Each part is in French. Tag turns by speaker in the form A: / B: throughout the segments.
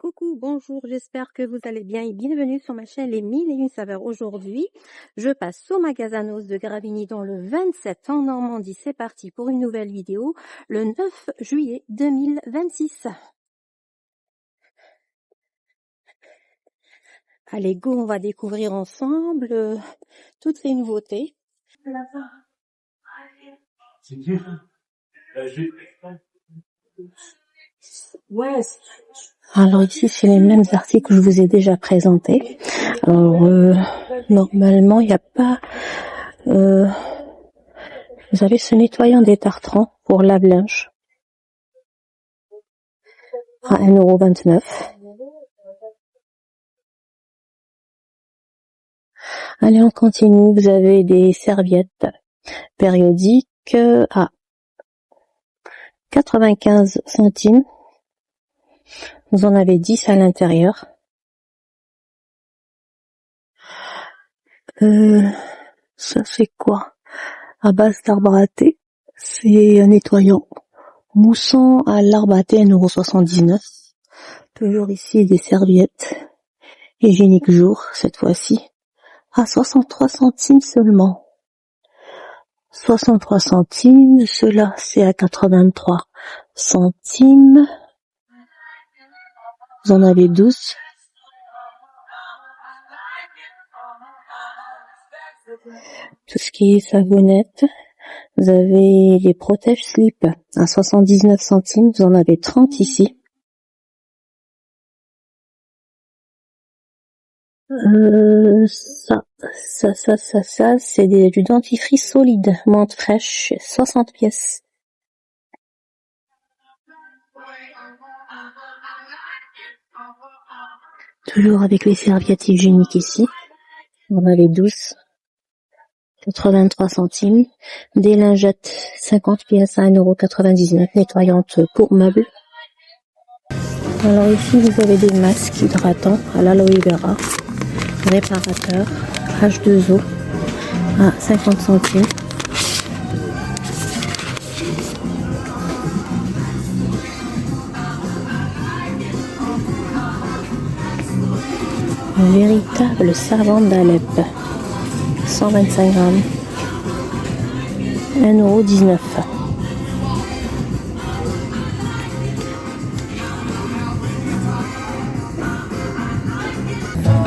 A: Coucou, bonjour, j'espère que vous allez bien et bienvenue sur ma chaîne Les 1001 saveurs. Aujourd'hui, je passe au Magasanos de Gravigny dans le 27 en Normandie. C'est parti pour une nouvelle vidéo le 9 juillet 2026. Allez, go, on va découvrir ensemble toutes les nouveautés. Alors ici, c'est les mêmes articles que je vous ai déjà présentés. Alors, normalement, il n'y a pas... vous avez ce nettoyant des tartrans pour lave-linge à 1,29 €. Allez, on continue. Vous avez des serviettes périodiques à 95 centimes. Vous en avez 10 à l'intérieur. Ça c'est quoi? À base d'arbre à thé. C'est un nettoyant moussant à l'arbre à thé, 1,79 €. Toujours ici des serviettes hygiéniques jour, cette fois-ci, à 63 centimes seulement. 63 centimes, cela c'est à 83 centimes. Vous en avez 12. Tout ce qui est savonnette, vous avez les protège slip à 79 centimes, vous en avez 30 ici. Ça, c'est du dentifrice solide, menthe fraîche, 60 pièces. Toujours avec les serviettes hygiéniques ici. Vous en avez 12. 83 centimes. Des lingettes, 50 pièces à 1,99 €, nettoyantes pour meubles. Alors ici, vous avez des masques hydratants à l'aloe vera, réparateur, H2O à 50 centimes. Un véritable savon d'Alep, 125 grammes, 1,19 €.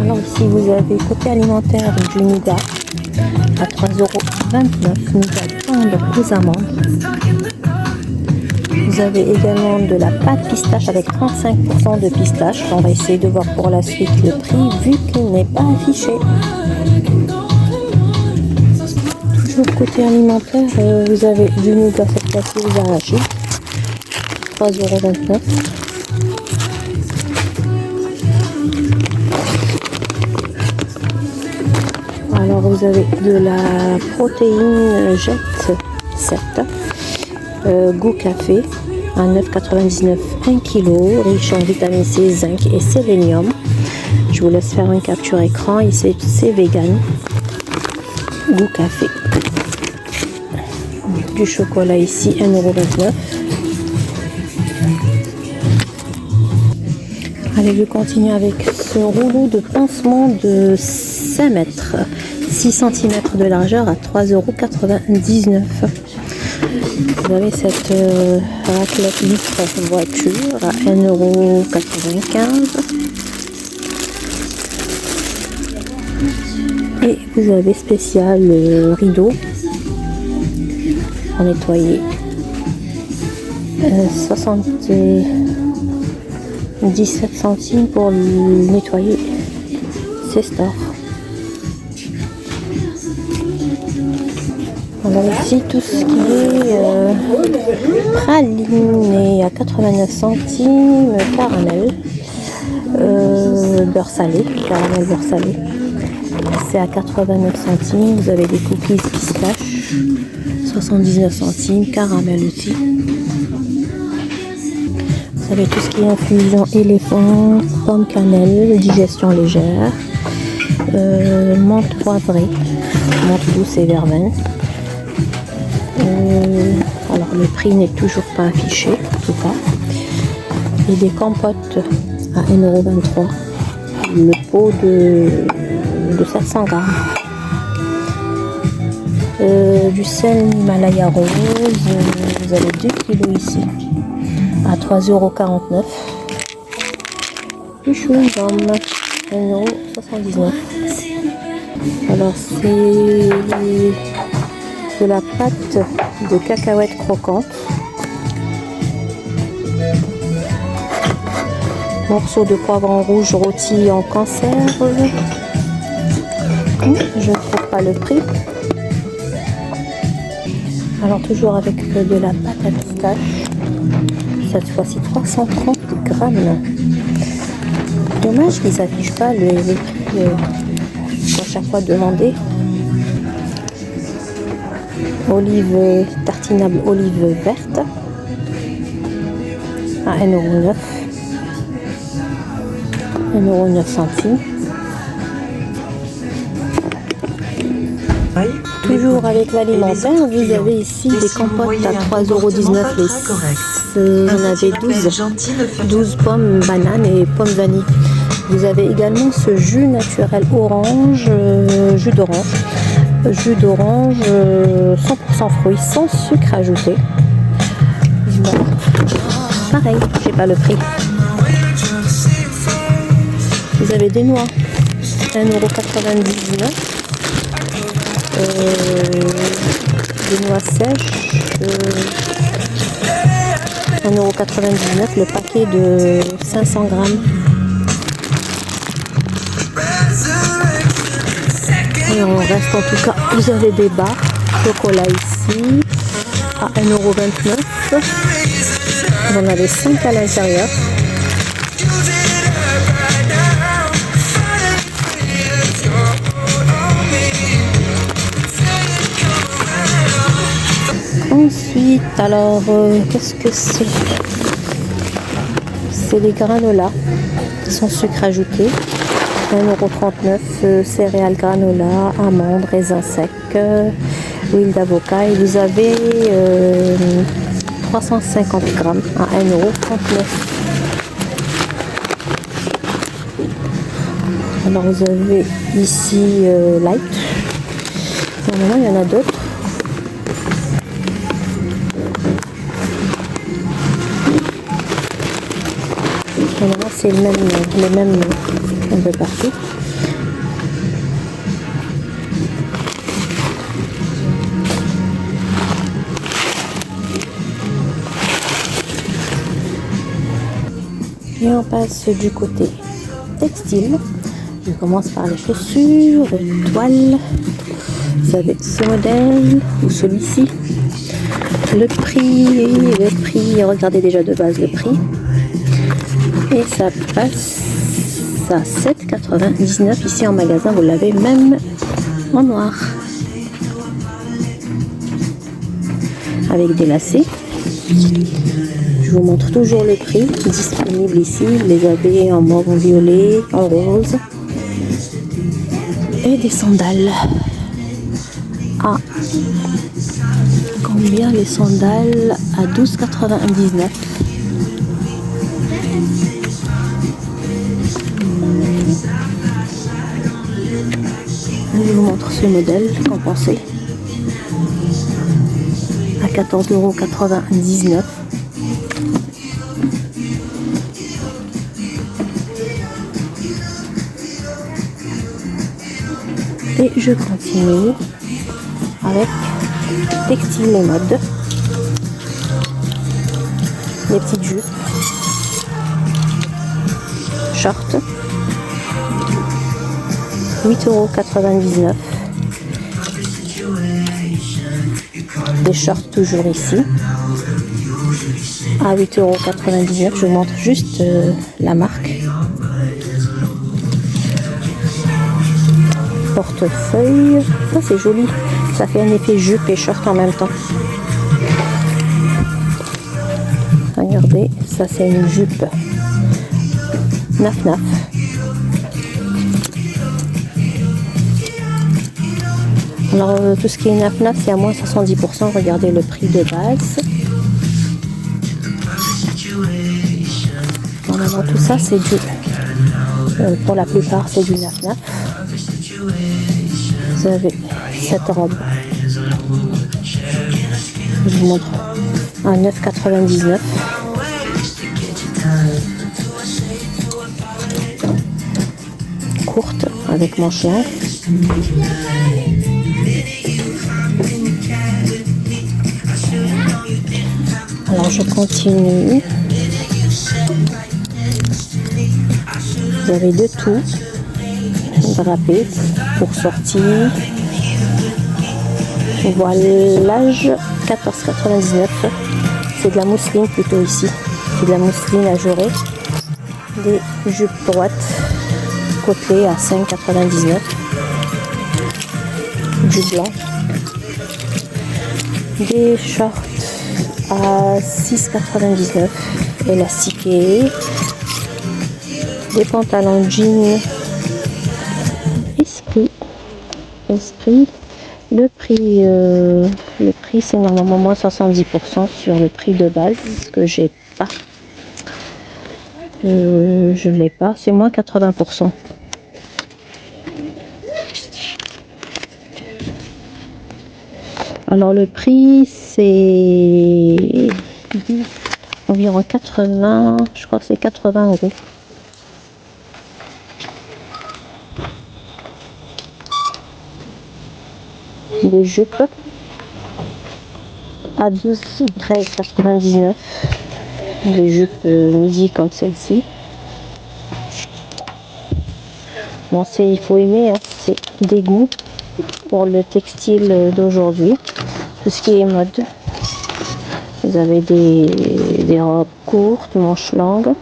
A: Alors ici vous avez côté alimentaire du nougat à 3,29 €, nougat tendre aux amandes. Vous avez également de la pâte pistache avec 35% de pistache. On va essayer de voir pour la suite le prix vu qu'il n'est pas affiché. Toujours côté alimentaire, vous avez du nougat cette fois-ci aux arachides, 3,29 €. Alors vous avez de la protéine Jet 7, goût café à 9,99 € 1 kg, riche en vitamine C, zinc et sélénium. Je vous laisse faire une capture écran et c'est vegan. Goût café. Du chocolat ici, 1,29 €. Allez, je continue avec ce rouleau de pansement de 5 mètres, 6 cm de largeur à 3,99 €. Vous avez cette raclette vitre voiture à 1,95 €. Et vous avez spécial rideau pour nettoyer, 77 centimes pour nettoyer ces stores. Alors ici tout ce qui est praliné à 89 centimes, caramel, beurre salé, caramel beurre salé, c'est à 89 centimes. Vous avez des cookies pistache, 79 centimes, caramel aussi. Vous avez tout ce qui est infusion éléphant, pomme cannelle, digestion légère, menthe poivrée, menthe douce et verveine. Alors le prix n'est toujours pas affiché, en tout cas. Et des compotes à 1,23 €. Le pot de 700 grammes. Du sel Himalaya rose, vous avez 2 kilos ici à 3,49 €. Du chewing-gum, 1,79 €. Alors c'est de la pâte de cacahuètes croquantes. Morceaux de poivron rouge rôti en conserve. Je ne trouve pas le prix. Alors toujours avec de la pâte à pistache. Cette fois-ci 330 grammes. Dommage qu'ils n'affichent pas les prix à chaque fois demandé. Olive tartinable olive verte à 1,09 €. 1,09 €. Toujours avec l'alimentaire, vous avez ici des compotes à 3,19 €. Vous en avez 12 pommes, bananes et pommes vanille. Vous avez également ce jus naturel orange, jus d'orange 100% fruits, sans sucre ajouté. Bon. Pareil, j'ai pas le prix. Vous avez des noix, 1,99 €. Des noix sèches, 1,99 € le paquet de 500 grammes. Et on reste en tout cas, vous avez des barres chocolat ici à 1,29 €. Vous en avez 5 à l'intérieur. Ensuite, alors, qu'est-ce que c'est? C'est les granolas sans sucre ajouté. 1,39 €, céréales granola, amandes, raisins secs, huile d'avocat. Et vous avez 350 grammes à 1,39 €. Alors vous avez ici light. Normalement il y en a d'autres. Normalement c'est le même un peu partout. Et on passe du côté textile. Je commence par les chaussures, les toiles. Vous avez ce modèle ou celui-ci. Le prix, regardez déjà de base le prix. Et ça passe à 7,99 € ici en magasin. Vous l'avez même en noir. Avec des lacets. Je vous montre toujours le prix disponible ici. Vous les avez en mauve, en violet, en rose. Et des sandales. À combien les sandales? À 12,99 €. Je vous montre ce modèle, qu'en pensez? À 14,99 €. Et je continue avec textile et mode. Les petites jupes, shorts, 8,99 €. Des shorts toujours ici à 8,99 €. Je vous montre juste la marque. Portefeuille, ça c'est joli, ça fait un effet jupe et short en même temps. Regardez, ça c'est une jupe naf-naf. Alors tout ce qui est naf-naf c'est à moins 70%. Regardez le prix de base. Normalement tout ça c'est du Pour la plupart, c'est du 9,9. Vous avez cette robe. Je vous montre. À 9,99. Courte, avec manche longue. Alors je continue. Vous avez de tout, drapé pour sortir. Voilage 14,99. C'est de la mousseline plutôt ici. C'est de la mousseline ajourée. Des jupes droites côtelées à 5,99. Du blanc. Des shorts à 6,99. Élastiqués. Des pantalons jeans Esprit. Le prix c'est normalement moins 70% sur le prix de base que j'ai pas. Je l'ai pas, c'est moins 80%. Alors le prix c'est environ 80, je crois que c'est 80 €. Des jupes à 12,99 €. Des jupes midi comme celle-ci. Bon, il faut aimer, hein, c'est des goûts pour le textile d'aujourd'hui. Tout ce qui est mode. Vous avez des robes courtes, manches longues.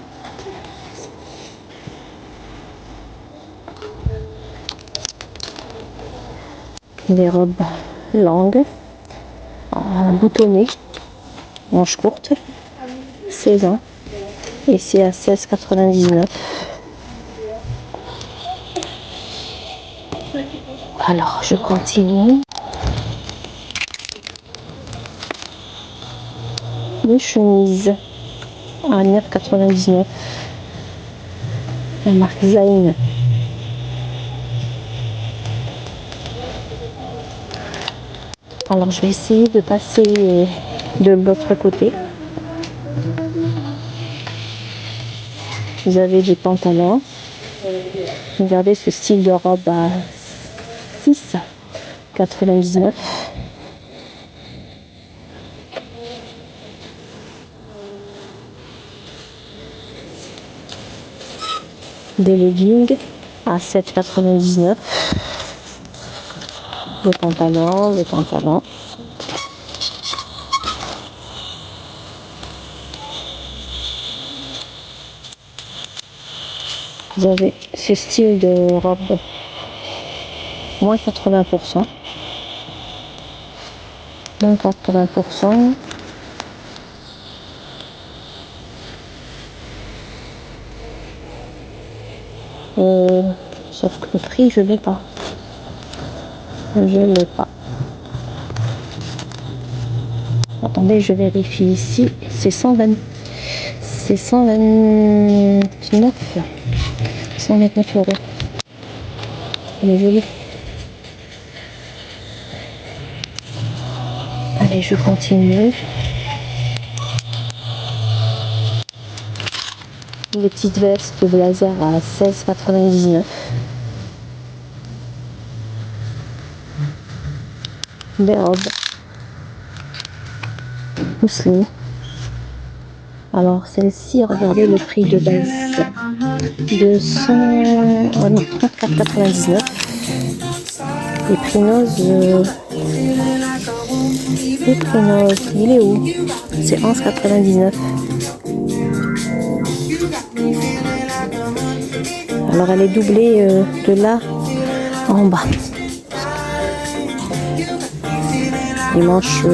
A: Des robes longues, boutonnées, manches courtes, 16 ans. Et c'est à 16,99 €. Alors, je continue. Les chemises à 9,99 €. La marque Zayn. Alors, je vais essayer de passer de l'autre côté. Vous avez des pantalons. Regardez ce style de robe à 6,99 €. Des leggings à 7,99 €. Les pantalons. Vous avez ce style de robe, moins 80%. Moins 80%. Sauf que le prix, je l'ai pas. Attendez, je vérifie ici. C'est 129 €. Elle est jolie. Allez, je continue. Les petites vestes blazer à 16,99 €. Des robes mousseline. Alors celle-ci, regardez le prix de base. 34,99 €. Les Prinos, il est où? C'est 11,99 €. Alors elle est doublée de là en bas. Les manches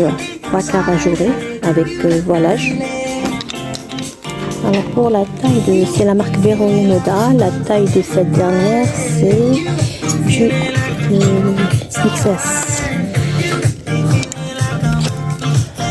A: 3 quarts ajourées avec voilage. Alors pour la taille c'est la marque Vero Moda. La taille de cette dernière c'est du XS.